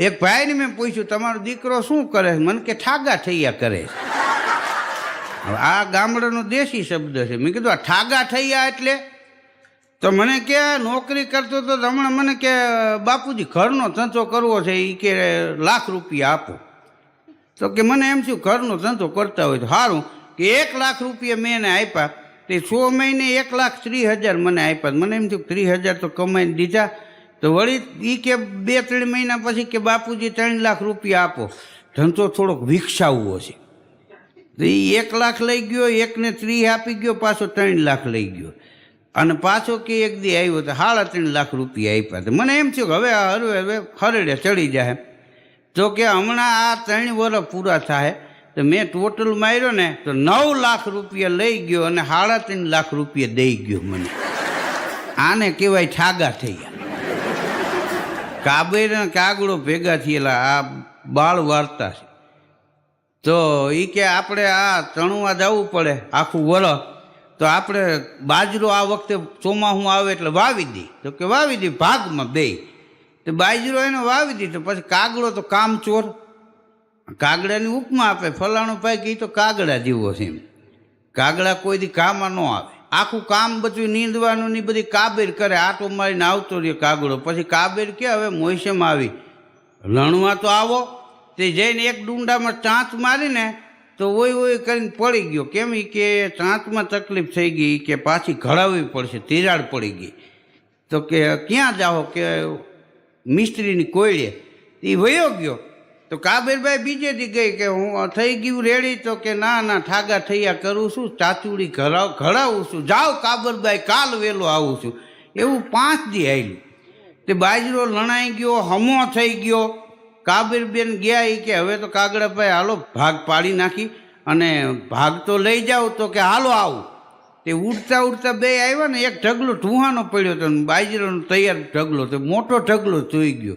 એક ભાઈને મેં પૂછ્યું તમારો દીકરો શું કરે છે? મને કે ઠાગા થૈયા કરે છે. આ ગામડાનો દેશી શબ્દ છે. મેં કીધું આ ઠાગા થૈયા એટલે? તો મને કે નોકરી કરતો તો હમણાં મને કે બાપુજી ઘરનો ધંધો કરવો છે, એ કે લાખ રૂપિયા આપો. તો કે મને એમ થયું ઘરનો ધંધો કરતા હોય તો સારું, કે 1 લાખ રૂપિયા મેં એને આપ્યા. તે 100 મહિને 1,30,000 મને આપ્યા. મને એમ થયું 30,000 તો કમાઈને દીધા. તો વળી એ કે 2-3 મહિના પછી કે બાપુજી 3 લાખ રૂપિયા આપો, ધંધો થોડોક વિકસાવવો છે. તો એ 1 લાખ લઈ ગયો, એકને 30 આપી ગયો, પાછો 3 લાખ લઈ ગયો, અને પાછો કે એક દી આવ્યો તો 3.5 લાખ રૂપિયા આપ્યા. તો મને એમ થયું કે હવે હરડે ચડી જાય. તો કે હમણાં આ 3 વર્ષ પૂરા થાય તો મેં ટોટલ માર્યો ને તો 9 લાખ રૂપિયા લઈ ગયો અને 3.5 લાખ રૂપિયા દઈ ગયો મને. આને કહેવાય ઠાગા થઈ ગયા. કાબેર કાગડો ભેગા થયેલા આ બાળ વાર્તા છે. તો એ કે આપણે આ ચણવા જવું પડે આખું વરસ, તો આપણે બાજરો આ વખતે ચોમાસું આવે એટલે વાવી દી. તો કે વાવી દી ભાગમાં બે. તો બાજરો એને વાવી દી. તો પછી કાગડો તો કામચોર, કાગડાની ઉપમા આપે, ફલાણો ભાઈ કે તો કાગડા જેવો છે એમ. કાગડા કોઈ દી કામમાં ન આવે. આખું કામ બધું નીંદવાનું ની બધી કાબેર કરે, આટો મારીને આવતો રહ્યો કાગડો. પછી કાબેર કે હવે મોસમ આવી, લણવા તો આવો. તે જઈને એક ડુંડામાં ચાંચ મારીને તો ઓય કરીને પડી ગયો. કેમ કે ચાંચમાં તકલીફ થઈ ગઈ, કે પાછી ઘડાવવી પડશે, તિરાડ પડી ગઈ. તો કે ક્યાં જાઓ? કે મિસ્ત્રીની કોયડે. એ વયો ગયો. તો કાબેરભાઈ બીજે દી ગઈ કે હું થઈ ગયું રેડી. તો કે ના ઠાગા થૈયા કરું છું, ચાચુડી ઘડાવું છું, જાઓ કાબરભાઈ કાલ વહેલો આવું છું. એવું 5 દી આવ્યું. તે બાજરો લણાઈ ગયો, હમો થઈ ગયો. કાબેરબેન ગયા એ કે હવે તો કાગડાભાઈ હાલો ભાગ પાડી નાખી અને ભાગ તો લઈ જાઓ. તો કે હાલો આવું. તે ઉડતા બે આવ્યા ને, એક ઢગલો ઢૂહાનો પડ્યો હતો, બાજરોનો તૈયાર ઢગલો, તો મોટો ઢગલો જોઈ ગયો.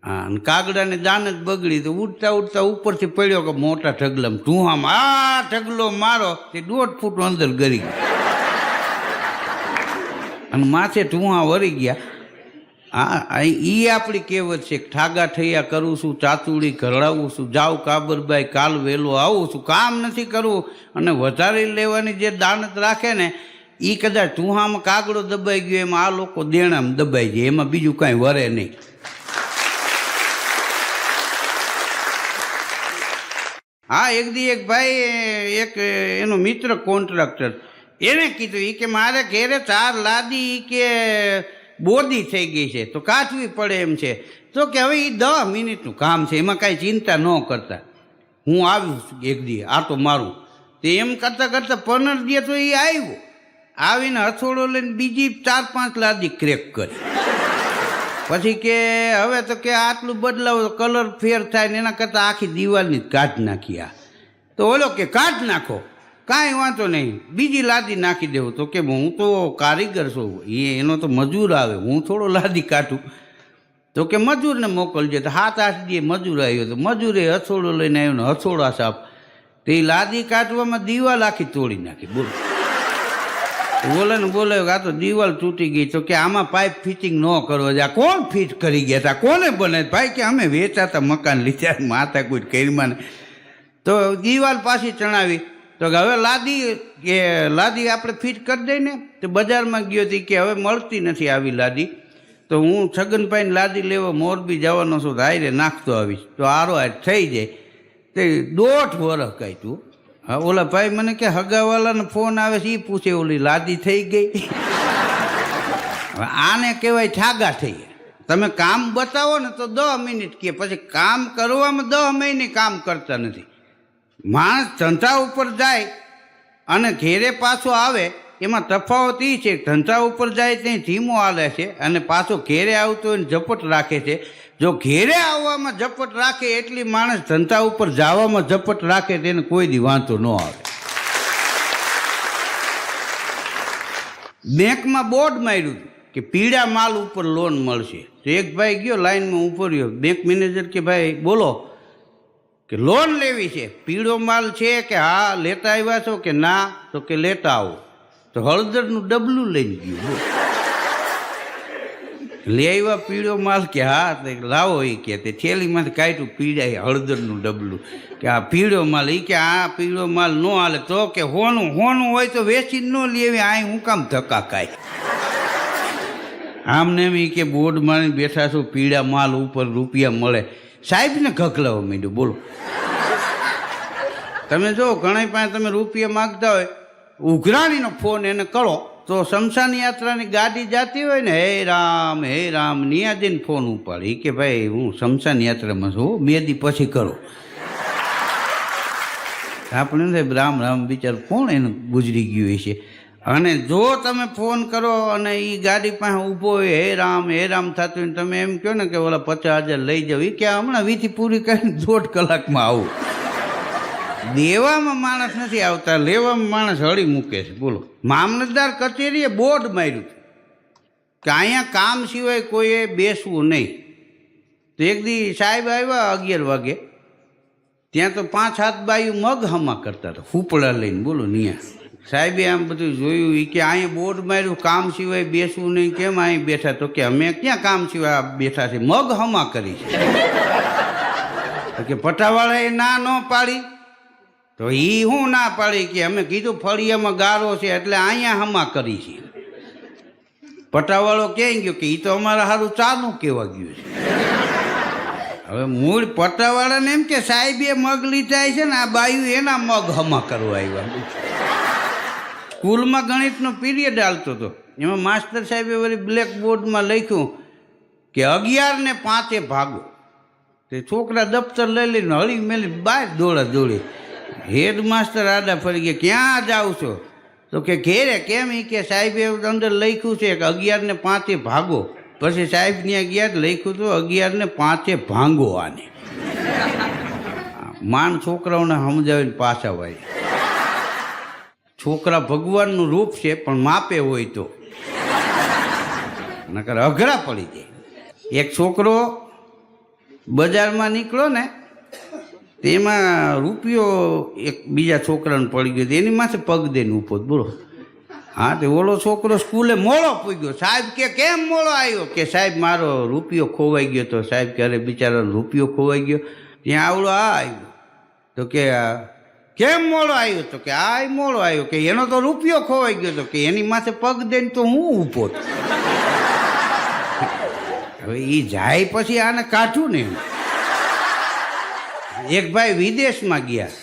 હા, અને કાગડાને દાન જ બગડી. તો ઉડતા ઉપરથી પડ્યો કે મોટા ઢગલામાં ઢૂહામાં. આ ઢગલો મારો તે 1.5 ફૂટ અંદર ગરી ગયો અને માથે ઢૂહા વળી ગયા. હા, એ આપણી કહેવત છે કે ઠાગા થૈયા કરું છું, ચાતુડી ઘરડાવું છું, જાઉં કાબરભાઈ કાલ વહેલો આવું છું. કામ નથી કરવું અને વધારી લેવાની જે દાનત રાખે ને, એ કદાચ ઢૂહામાં કાગડો દબાઈ ગયો એમાં આ લોકો દેણામાં દબાઈ જાય, એમાં બીજું કાંઈ વરે નહીં. હા, એક દી એક ભાઈ, એક એનો મિત્ર કોન્ટ્રાક્ટર, એને કીધું એ કે મારે ઘેરે 4 લાદી કે બોદી થઈ ગઈ છે તો કાચવી પડે એમ છે. તો કે હવે એ 10 મિનિટનું કામ છે, એમાં કાંઈ ચિંતા ન કરતા, હું આવ્યું એક દી આટો મારું. તે એમ કરતાં 15 દી તો એ આવ્યો, આવીને હથોડો લઈને બીજી 4-5 લાદી ક્રેક કરી. પછી કે હવે તો કે આટલું બદલાવ, કલર ફેર થાય ને, એના કરતાં આખી દિવાલની જ કાઢ નાખી. આ તો ઓલો કે કાઢ નાખો, કાંઈ વાંધો નહીં, બીજી લાદી નાખી દેવું. તો કે હું તો કારીગર છું, એનો તો મજૂર આવે, હું થોડો લાદી કાઢું. તો કે મજૂરને મોકલજે. તો 7-8 દી મજૂર આવ્યો. તો મજૂરે હથોડો લઈને આવ્યો ને હથોડા સાપ, તો એ લાદી કાઢવામાં દિવાલ આખી તોડી નાખી. બોલે આ તો દિવાલ તૂટી ગઈ. તો કે આમાં પાઇપ ફિટિંગ ન કરવા જાય. કોણ ફિટ કરી ગયા હતા? કોને બને? ભાઈ કે અમે વેચાતા મકાન લીધા, માથા કોઈ કરીમાં. તો દિવાલ પાછી ચણાવી. તો કે હવે લાદી આપણે ફિટ કરી દઈએ ને. તો બજારમાં ગયો હતી કે હવે મળતી નથી આવી લાદી. તો હું છગનભાઈને લાદી લેવા મોરબી જવાનો છું, હારે નાખતો આવીશ તો આરો થઈ જાય. તે 1.5 વર્ષ કાઢ્યું. હા, ઓલા ભાઈ મને કે હગાવાલાનો ફોન આવે છે, એ પૂછે ઓલી લાદી થઈ ગઈ. આને કહેવાય ઠાગા થઈ. તમે કામ બતાવો ને તો 10 મિનિટ કે, પછી કામ કરવામાં 10 મહિને કામ કરતા નથી. માણસ ધંધા ઉપર જાય અને ઘેરે પાછો આવે, એમાં તફાવત એ છે કે ધંધા ઉપર જાય ત્યાં ધીમો હાલે છે અને પાછો ઘેરે આવતો હોય ઝપટ રાખે છે. જો ઘેરે આવવામાં ઝપટ રાખે એટલી માણસ ધંધા ઉપર જવામાં ઝપટ રાખે તેને કોઈ દી વાંધો ન આવે. બેંકમાં બોર્ડ માર્યું કે પીળા માલ ઉપર લોન મળશે. તો એક ભાઈ ગયો લાઈનમાં ઊભો રહ્યો. બેંક મેનેજર કે ભાઈ બોલો, કે લોન લેવી છે, પીળો માલ છે કે હા લેતા આવ્યા છો કે ના? તો કે લેતા આવો. તો હળદરનું ડબલું લઈને ગયું બોલ. લઈ આવ્યા પીળો માલ કે હા તો લાવો એ કે તે થેલીમાંથી કાઢ્યું પીળા હળદરનું ડબલું કે આ પીળો માલ એ કે આ પીળો માલ ન હાલે તો કે હોનું હોય તો વેચી ન લેવી આ હું કામ ધક્કા કાય. આમને એમ કે બોર્ડ મારીને બેઠા છો પીળા માલ ઉપર રૂપિયા મળે. સાહેબને ખખલાવવા માંડ્યું બોલો. તમે જો ઘણા પાસે તમે રૂપિયા માગતા હોય ઉઘરાણીનો ફોન એને કરો તો શમશાન યાત્રાની ગાડી જતી હોય ને હે રામ નિયાજીને ફોન ઉપાડી કે ભાઈ હું શમશાન યાત્રામાં છું 2 દી પછી કરો. આપણે સાહેબ રામ બિચાર કોણ એને ગુજરી ગયું છે. અને જો તમે ફોન કરો અને એ ગાડી પાસે ઊભો હોય હે રામ થતું હોય તમે એમ કહો ને કે ઓલા 50,000 લઈ જાવ એ કે હમણાં વીથી પૂરી કરીને 1.5 કલાકમાં આવું. દેવામાં માણસ નથી આવતા, લેવામાં માણસ હળી મૂકે છે બોલો. મામલતદાર કચેરીએ બોર્ડ માર્યું કે અહીંયા કામ સિવાય કોઈએ બેસવું નહીં. તો એક દી સાહેબ આવ્યા 11 વાગે, ત્યાં તો 5-7 બાયું મગ હમા કરતા હતા ફૂપડા લઈને બોલો. નિયા સાહેબે આમ બધું જોયું એ કે અહીંયા બોર્ડ માર્યું કામ સિવાય બેસવું નહીં, કેમ અહીં બેઠા? તો કે અમે ક્યાં કામ સિવાય બેઠા છે, મગ હમા કરી છે. કે પટાવાળાએ ના ન પાડી તો એ હું ના પાડી કે અમે કીધું ફળિયામાં ગારો છે એટલે અહીંયા હમા કરી છે. પટાવાળો ક્યાંય ગયો કે એ તો અમારા સારું ચાનું કહેવા ગયું છે. હવે મૂળ પટાવાળાને એમ કે સાહેબે મગ લીધા છે ને આ બાયું એના મગ હમા કરવા આવ્યા. સ્કૂલમાં ગણિતનો પીરિયડ હાલતો હતો, એમાં માસ્ટર સાહેબે વળી બ્લેકબોર્ડમાં લખ્યું કે 11 ને 5 ભાગો. તે છોકરા દફતર લઈ લઈને હળી મેલી બહાર દોડી. હેડ માસ્ટર આડા ફરી ગયા, ક્યાં જાવ છો? તો કે ઘેરે. કેમ? એ કે સાહેબે અંદર લખ્યું છે કે 11 ને 5 ભાગો. પછી સાહેબ ત્યાં ગયા લખ્યું હતું 11 ને 5 ભાંગો આને. માન છોકરાઓને સમજાવીને પાછા વાય. છોકરા ભગવાનનું રૂપ છે પણ માપે હોય તો નકર અઘરા પડી જાય. એક છોકરો બજારમાં નીકળ્યો ને તેમાં રૂપિયો એક બીજા છોકરાને પડી ગયો, એની માથે પગ દઈને ઊભો બોલો. હા તે ઓલો છોકરો સ્કૂલે મોડો પૂગ્યો. સાહેબ કે કેમ મોડો આવ્યો? કે સાહેબ મારો રૂપિયો ખોવાઈ ગયો. તો સાહેબ કે અરે બિચારાનો રૂપિયો ખોવાઈ ગયો. ત્યાં આવડો આ આવ્યો. તો કે કેમ મોડો આવ્યો? તો કે આ મોડો આવ્યો કે એનો તો રૂપિયો ખોવાઈ ગયો. તો કે એની માથે પગ દઈને તો હું ઊભો. હવે એ જાય પછી આને કાઢું ને. એક ભાઈ વિદેશમાં ગયા,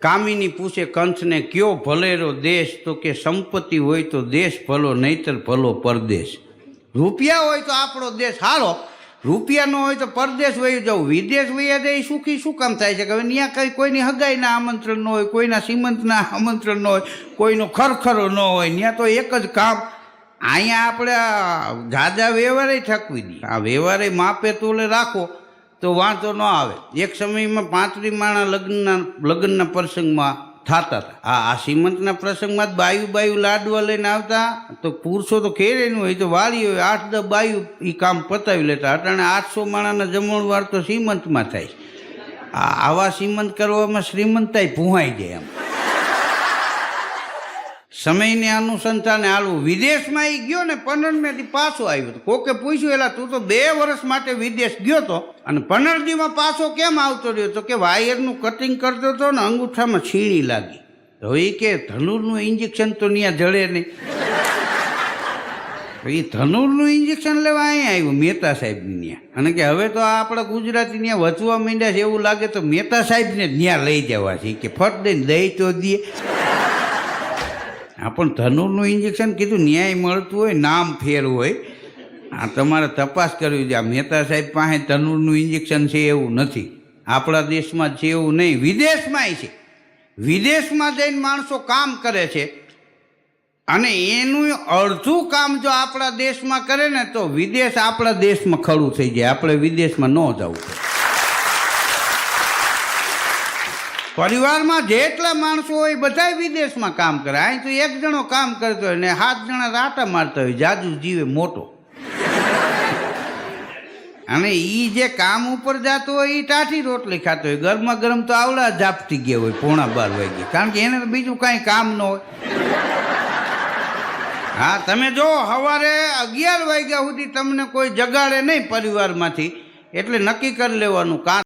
કામિની પૂછે કંસને કયો ભલેરો દેશ? તો કે સંપત્તિ હોય તો દેશ ભલો, નહીતર ભલો પરદેશ. રૂપિયા હોય તો આપણો દેશ સારો, રૂપિયા ન હોય તો પરદેશ વહી જવું. વિદેશ વહી જાય સુખી શું કામ થાય છે કે હવે ત્યાં કંઈ કોઈની હગાઈના આમંત્રણ ન હોય, કોઈના સીમંતના આમંત્રણ ન હોય, કોઈનો ખરખરો ન હોય. ત્યાં તો એક જ કામ. અહીંયા આપણે જાજા વ્યવહારે ઠકવી દઈએ. આ વ્યવહારે માપે તોલે રાખો તો વાંધો ન આવે. એક સમયમાં 35 માણા લગ્નના પ્રસંગમાં થતા હતા. આ સીમંતના પ્રસંગમાં જ બાયું લાડવા લઈને આવતા. તો પુરુષો તો ખેરેનું હોય તો વાળી હોય 8-10 બાયું એ કામ પતાવી લેતા. અટાણે 800 માણાના જમણવાર તો સીમંતમાં થાય. આવા સીમંત કરવામાં શ્રીમંતાઈ ભૂહાઈ જાય. એમ સમયને અનુસંધાને હાલવું. વિદેશમાં એ ગયો ને 15 પાછો આવ્યો. કોકે પૂછ્યું એલા તું તો 2 વર્ષ માટે વિદેશ ગયો તો અને 15 દીમાં પાછો કેમ આવતો રહ્યો? તો કે વાયરનું કટિંગ કરતો હતો ને અંગૂઠામાં છીણી લાગી. તો એ કે ધનુરનું ઇન્જેક્શન તો ત્યાં જડે નહીં. એ ધનુરનું ઇન્જેક્શન લેવા અહીંયા આવ્યું મહેતા સાહેબની ત્યાં. અને કે હવે તો આપણા ગુજરાતી ત્યાં વચવા માંડ્યા છે એવું લાગે તો મહેતા સાહેબને ત્યાં લઈ જવા છે કે ફટ દઈને દઈ તો દે. આ પણ ધનુરનું ઇન્જેક્શન કીધું ન્યાય મળતું હોય, નામ ફેર હોય. આ તમારે તપાસ કરવી છે. આ મહેતા સાહેબ પાસે ધનુરનું ઇન્જેક્શન છે એવું નથી. આપણા દેશમાં છે એવું નહીં, વિદેશમાંય છે. વિદેશમાં જઈને માણસો કામ કરે છે અને એનું અડધું કામ જો આપણા દેશમાં કરે ને તો વિદેશ આપણા દેશમાં ખડું થઈ જાય. આપણે વિદેશમાં ન જવું. પરિવારમાં જેટલા માણસો હોય બધા વિદેશમાં કામ કરે. અહીં તો 1 જણો કામ કરતો હોય ને 7 જણા રાટા મારતા હોય. જાજુ જીવે મોટો. અને એ જે કામ ઉપર જતો હોય એ ટાઠી રોટલી ખાતો હોય. ગરમા ગરમ તો આવડા ઝાપટી ગયા હોય 11:15 વાગે, કારણ કે એને બીજું કાંઈ કામ ન હોય. હા તમે જો સવારે 11 વાગ્યા સુધી તમને કોઈ જગાડે નહીં પરિવારમાંથી એટલે નક્કી કરી લેવાનું કાં